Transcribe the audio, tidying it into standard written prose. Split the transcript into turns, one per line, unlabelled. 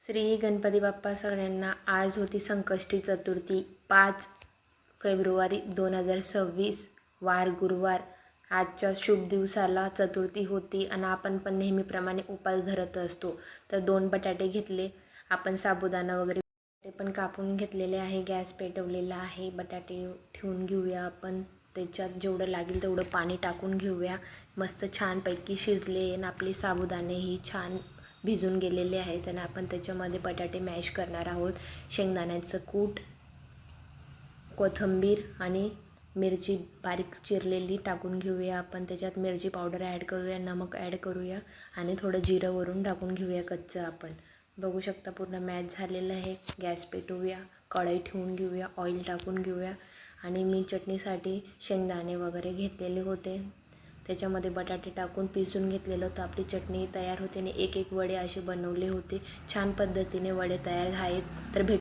श्री गणपती बाप्पा सगळ्यांना. आज होती संकष्टी चतुर्थी 5 फेब्रुवारी 2026 वार गुरुवार. आजच्या शुभ दिवसाला चतुर्थी होती आणि आपण पण नेहमीप्रमाणे उपास धरत असतो. तर 2 बटाटे घेतले आपण, साबुदाणा वगैरे पण कापून घेतलेले आहे. गॅस पेटवलेला आहे. बटाटे ठेवून घेऊया आपण. त्याच्यात जेवढं लागेल तेवढं पाणी टाकून घेऊया. मस्त छानपैकी शिजले आणि आपले साबुदाणेही छान भिजून गेलेले आहेत. आणि आपण त्याच्यामध्ये बटाटे मॅश करणार आहोत. शेंगदाण्याचं कूट, कोथिंबीर आणि मिरची बारीक चिरलेली टाकून घेऊया आपण. त्याच्यात मिरची पावडर ॲड करूया, नमक ॲड करूया आणि थोडं जिरं वरून टाकून घेऊया कच्चं. आपण बघू शकता पूर्ण मॅच झालेलं आहे. गॅस पेटवूया, कढई ठेवून घेऊया, ऑइल टाकून घेऊया. आणि मी चटणीसाठी शेंगदाणे वगैरे घेतलेले होते, त्याच्यामध्ये बटाटे टाकून पिसून घेतलेलं होतं. आपली चटणी तयार होते आणि एक एक वडे असे बनवले होते. छान पद्धतीने वडे तयार आहेत. तर